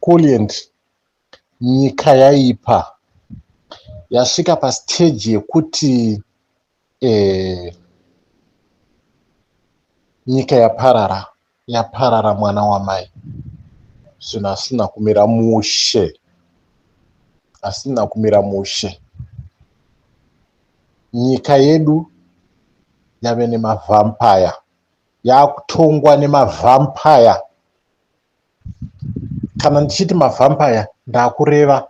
Coolant, nyika yaipa yasvika pasiteji yekuti nyika yaparara mwana wamai. Zvinhu asina kumira mushe. Nyika yedu yave nemavhampaya, yakutongwa nemavhampaya. Kana ndichiti mavhampaya, ndakureva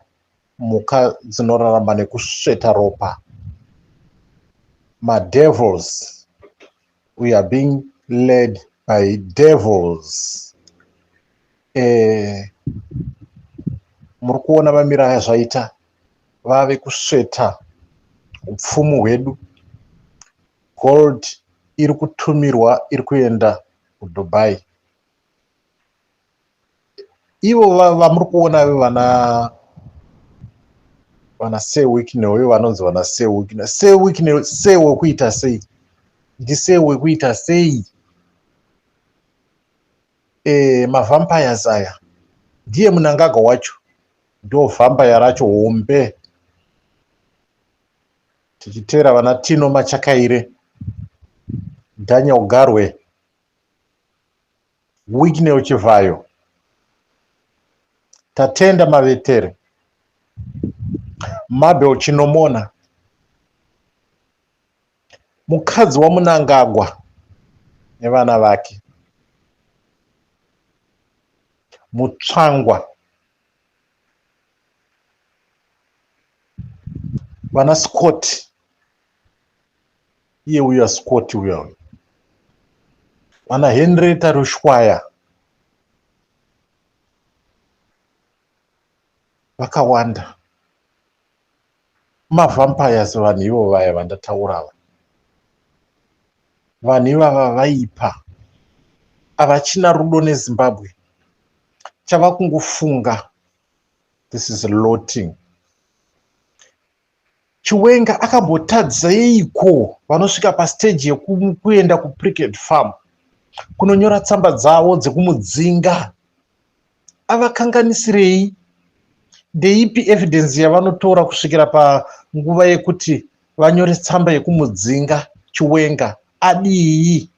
mhuka dzinorarama nekusveta ropa. Devils. We are being led by devils. Muri kuona mamiro azvaita, vave kusveta upfumu hwedu. Gold iri kutumirwa iri kuenda kuDubai. Ivo vamuri kuona vana Sewikne, uye vanonzi vana Sewikne. Sewikne wekuita sei? Ndise wekuita sei? Mavampires aya ndiye munangagwa wacho, ndo vampire racho hombe. Tichiteera vana Tino Machakaire, Daniel Garwe, Wikne Uchivayo, Tatenda Mavetere, Mabel Chinomona, mukadzi waMunangagwa nevana vake, Mutsvangwa, vana Scott, iye uya Scott uya, vana Henrietta Rushwaya, vakawanda. Mavampires vanhu ivo vaya vandataura ava. Vanhu ivava vaipa, havachina rudo neZimbabwe. Chava kungofunga. This is loathing. Chiwenga akambotadzeiko vanosvika pasiteji yekuenda kuPrickett Farm kunonyora tsamba dzavo dzekumudzinga? Avakanganisirei? Ndeipi evidence yavanotora kusvikira panguva yekuti vanyore tsamba yekumudzinga Chiwenga? Adii?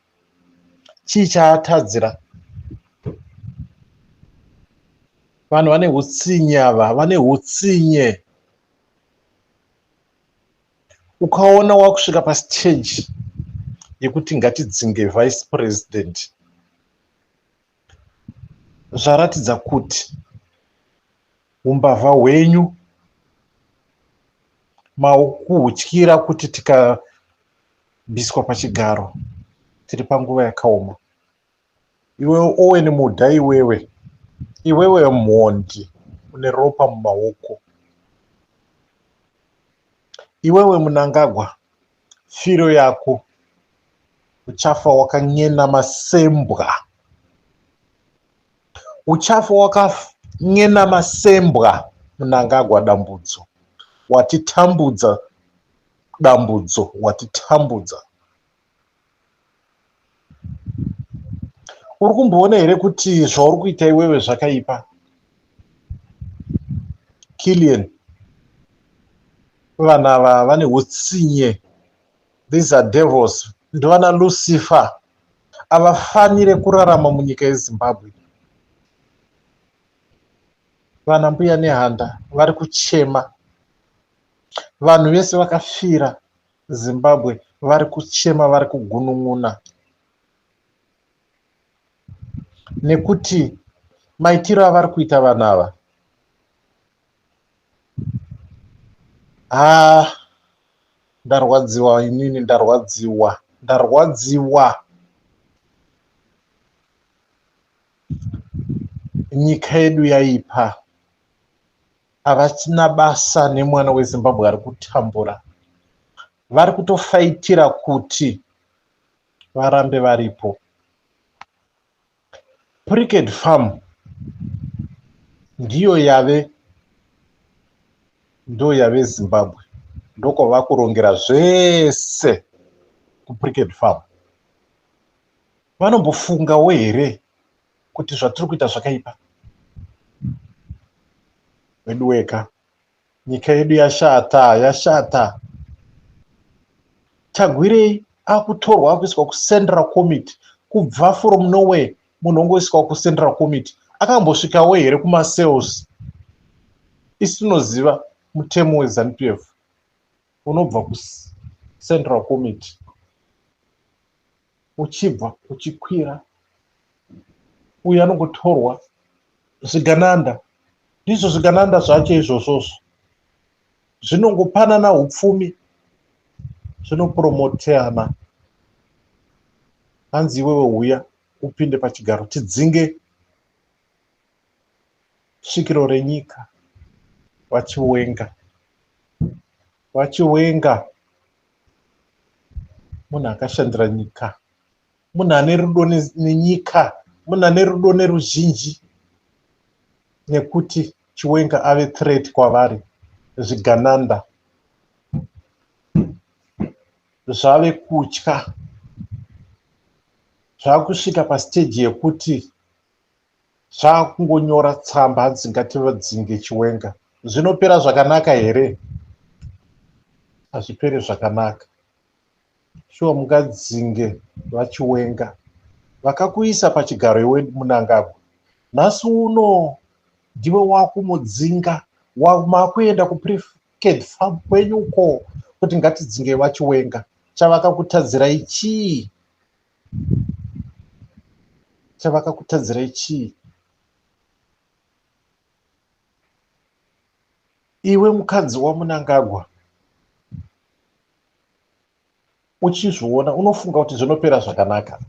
Chii chaatadzira? Vanhu vane hutsinye ava, vane hutsinye. Ukaona wakusvika pasiteji yekuti ngatidzinge vice president, zvaratidza kuti umbavha hwenyu makuhutyira kuti tikabviswa pachigaro tiri panguva yakaoma. Iwewe Owen Mudha, iwewe mhondi une ropa mumaoko. Iwewe Munangagwa, firo yako uchafa wakanyena masembwa. Uchafa wakanyena masembwa. Munangagwa dambudzo, watitambudza. Dambudzo, watitambudza. Uri kumboona here kuti zvauri kuita iwewe zvakaipa? Killian, vanhu ava vane hutsinye. These are devils. Ndovana Lucifer. Havafanire kurarama munyika yeZimbabwe. Vana mbuya nehanda vari kuchema. Vanhu vese vakafira Zimbabwe vari kuchema, vari kugunun'una. Nekuti maitiro avari kuita vanhu ava, ndarwadziwa inini, ndarwadziwa. Nyika yedu yaipa, havachina basa nemwana weZimbabwe ari kutambura. Vari kutofaitira kuti varambe varipo. Prickett Farm ndo yave Zimbabwe. Ndoko vakurongera zvese kuPrickett Farm. Vanombofungawo here kuti zvatiri kuita zvakaipa? wedu weka. Nyika yedu yashata. Tagwirei akutorwa akuiswa kuCentral Committee kubva from nowhere, munhu ongoiswa kuCentral Committee. Akambosvikawo here kumasales? Isi tinoziva mutemo weZANU-PF unobva kuCentral Committee uchibva uchikwira, uyu anongotorwa zvigananda. Ndizvo zvigananda zvacho izvozvozvo zvinongopanana upfumi, zvinopromoteana. Hanzi iwewe uya upinde pachigaro tidzinge svikiro renyika. Vachiwenga munhu akashandira nyika, munhu ane rudo nenyika, munhu ane rudo neruzhinji, nekuti Chiwenga ave threat kwavari. Zvigananda zvave kutya, zvakusvika pastage yekuti zvakungonyora tsamba dzingativadzinge Chiwenga. Zvinopera zvakanaka here? Hazviperi zvakanaka. Shuwa mungadzinge vaChiwenga vakakuisa pachigaro iwe Mnangagwa. Nhasi uno ndiwe wakumudzinga, makuenda kupreferred farm kwenyu uko kuti ngatidzinge vaChiwenga. Chavakakutadzirai chii? Iwe mukadzi waMnangagwa uchizviona unofunga kuti zvinopera zvakanaka?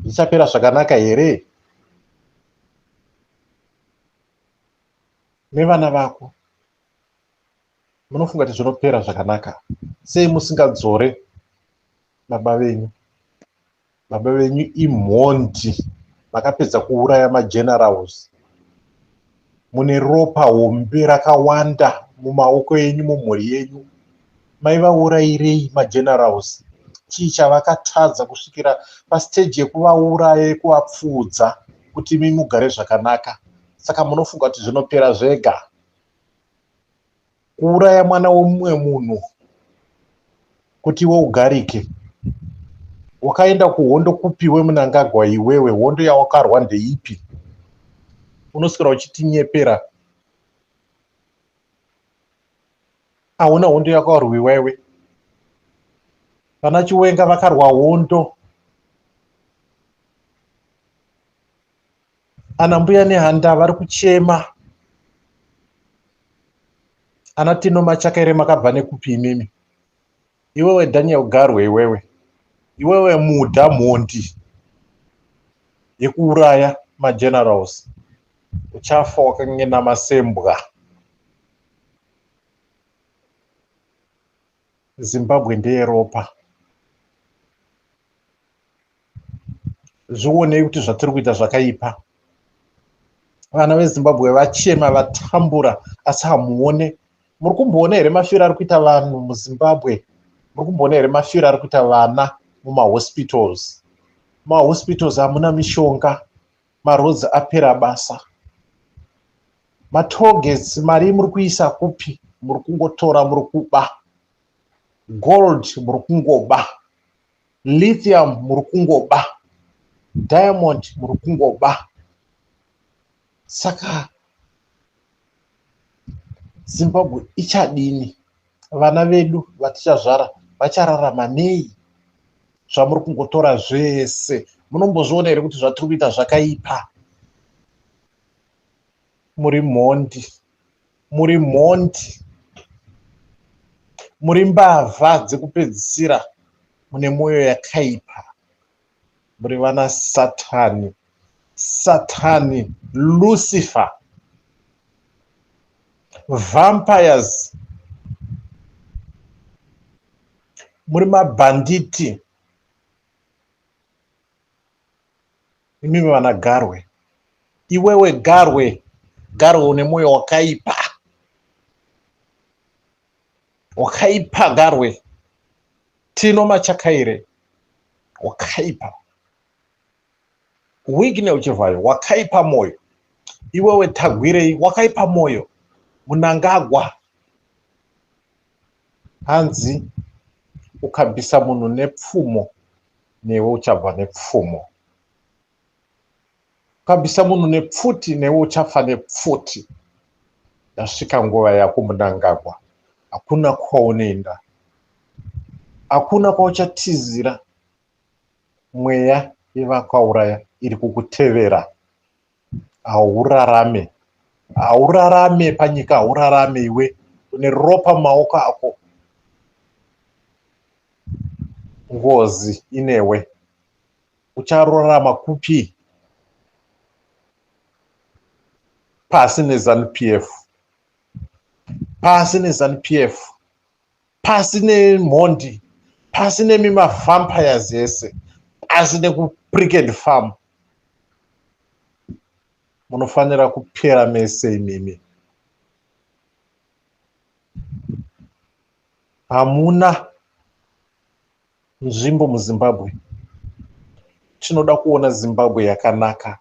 Zvichapera zvakanaka here? Nevana vako munofunga kuti zvinopera zvakanaka? Sei musingadzore baba venyu? Baba venyu imhondi, makapedza kuuraya magenerals. Mune ropa hombe rakawanda mumaoko enyu, mumhuri yenyu. Maivaurayirei magenerals? Chii chavakatadza kusvikira pastage yekuvauraya, yekuvapfudza kuti imi mugare zvakanaka? Saka munofunga kuti zvinopera zvega? Kuuraya mwana womumwe munhu kuti iwe ugarike. Wakaenda kuhondo kupiwe Mnangagwa iwewe? Hondo yawakarwa ndeipi? Unoswera uchitinyepera. Hauna hondo yakawarwa iwewe. Vana Chiwenga vakarwa hondo. Ana mbuya nehanda vari kuchema. Ana Tino Machakere makabva nekupi imimi? Iwewe Daniel Garwe iwewe. Iwewe mudha mhondi yekuuraya magenerals. Uchafa wakangena masembwa. Zimbabwe ndeyeropa. Zvionei kuti zvatiri kuita zvakaipa. Vana veZimbabwe vachema, vatambura, asi hamuone. Muri kumboona here mafiro ari kuita vanhu muZimbabwe? Muri kumboona here mafiro ari kuita vana mumahospitals? Mumahospitals hamuna mishonga, marodzi apera basa. Matogets mari muri kuisa kupi? Muri kungotora, muri kuba. Gold muri kungoba. Lithium muri kungoba. Diamond muri kungoba. Saka Zimbabwe ichadini? Vana vedu vatichazvara vachararama nei? Zvamuri kungotora zvese. Munombozviona here kuti zvatiri kuita zvakaipa? Muri mhondi, muri mhondi, muri mbavha dzekupedzisira, mune mwoyo yakaipa. Muri vana Satani, Satani, Lucifer, vampires, muri mabhanditi. Imimi vana Garwe. Iwewe Garwe, Garwe une mwoyo wakaipa. Wakaipa Garwe. Tino Machakere, wakaipa. Wigne uchivhayo, wakaipa moyo. Iwewe Tagwirei, wakaipa moyo. Mnangagwa hanzi ukabvisa munhu nepfumo newe uchabva nepfumo, ukabvisa munhu nepfuti newe uchafa nepfuti. Yasvika nguva yako Mnangagwa, hakuna kwaunoenda, hakuna kwauchatizira. Mweya yevakauraya iri kukutevera. Haurarame, haurarame panyika, haurarame iwe une ropa mumaoko ako. Ngozi inewe, uchararama kupi? Pasi neZANU-PF, pasi neZANU-PF, pasi nemhondi, pasi nemimavampires ese, pasi nekuPricked Farm. Munofanira kupera mese imimi. Hamuna nzvimbo muZimbabwe. Tinoda kuona Zimbabwe yakanaka.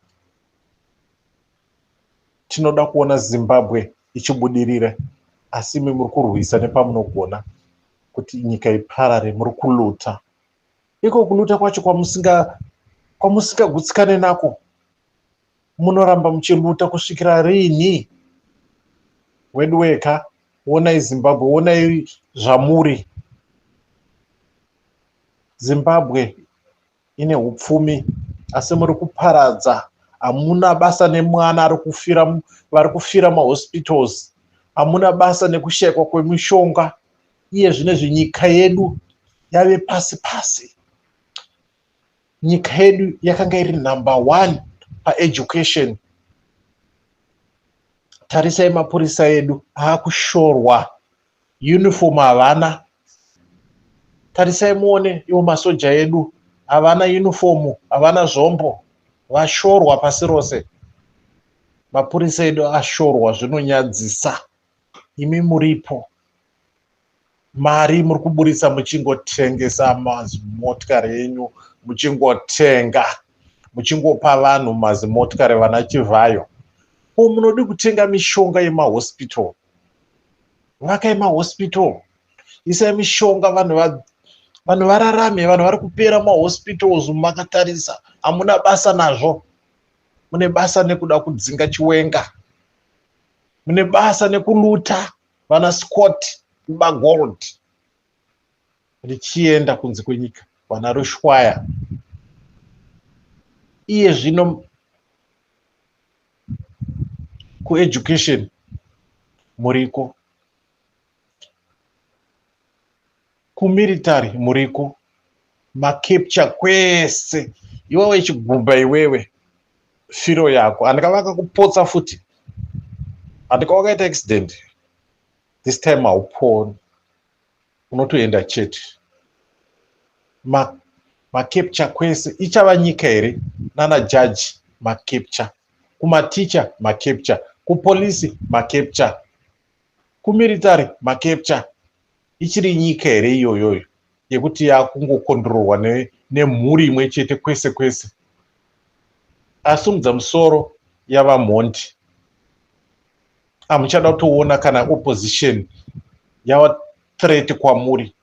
Tinoda kuona Zimbabwe ichibudirira, asi imi muri kurwisa nepamunogona kuti nyika iparare. Muri kuluta. Iko kuluta kwacho kwamusingagutsikane nako. Munoramba muchiluta kusvikira rini? Wedweka, onai Zimbabwe, onai zvamuri. Zimbabwe ine upfumi, asi muri kuparadza. Hamuna basa nemwana vari kufira mahospitals. Hamuna basa nekushayikwa kwemishonga. Iye zvinezvi nyika yedu yave pasi pasi. Nyika yedu yakanga iri number 1 paeducation. Tarisai mapurisa edu aakushorwa, uniform havana. Tarisai muone iwo masoja edu havana uniform, havana zvombo, vashorwa pasi rose. Mapurisa edu ashorwa, zvinonyadzisa. Imi muripo, mari muri kuburisa muchingotengesa mazimotikari enyu, muchingotenga, muchingopa vanhu mazimotikari vana Chivhayo. Munode kutenga mishonga yemahospital. Vakai mahospital, isai mishonga, vanhu vararame. Vanhu vari kupera mahospitals makatarisa. Hamuna basa nazvo. Mune basa nekuda kudzinga chiwenga. Mune basa nekuluta vana Scott Bagold richienda kunze kwenyika, vana Rushwaya. Iye zvino kueducation muriko, kumilitary muriko, macapture kwese. Iwewe chigumba, iwewe firo yako. Andikavaka kupotsa futi, andikawakaita accident, this time hauponi, unotoenda chete. Macapture kwese. Ichava nyika here nana jaji macapture, kumaticha macapture, kupolisi macapture, kumilitary macapture. Ichiri nyika here iyoyoyo yekuti yakungokondororwa nemhuri imwe chete kwese kwese. Asimudza musoro yava mhondi. Hamuchada kutoona kana opposition yava threat kwamuri.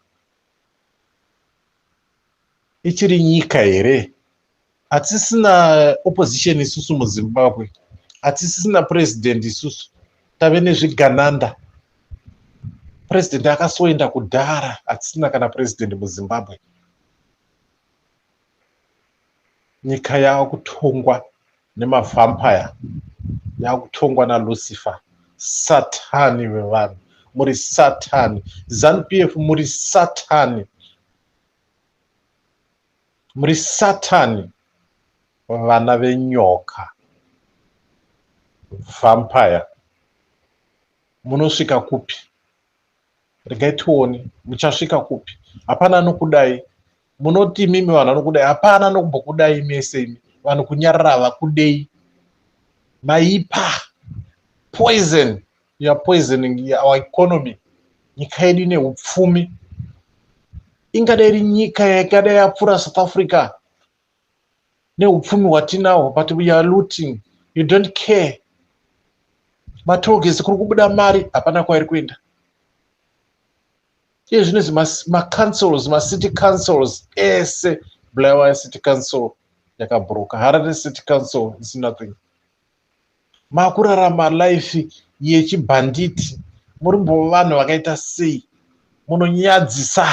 Ichiri nyika here. Hatisina opposition isusu muZimbabwe. Hatisina president isusu. Tave nezvigananda. President akasoenda kudhara. Hatisina kana president muZimbabwe. Nyika yava kutongwa nemavampire, yava kutongwa naLucifer. Satani vevanhu, muri Satani. ZANU-PF muri Satani. Muri Satani, vana venyoka, vampire. Munosvika kupi? Regai tione, muchasvika kupi? Hapana anokudai. Munoti mimi vanhu vanokudai. Hapana anokumbokudai mese imi. Vanhu kunyarara vakudei. Maipa. Poison. You are poisoning our economy. Nyika yedu ine upfumi. Ingadai iri nyika yakadai yapfuura South Africa neupfumi hwatinahwo, but we are looting. You don't care. matogesi kuri kubuda mari hapana kwairi kuenda. Iye zvinezvi macouncils macity councils ese Bulawayo city council yakabhuruka. Harare city council is nothing. Makurarama life yechibhanditi, muri vanhu vakaita sei? Munonyadzisa.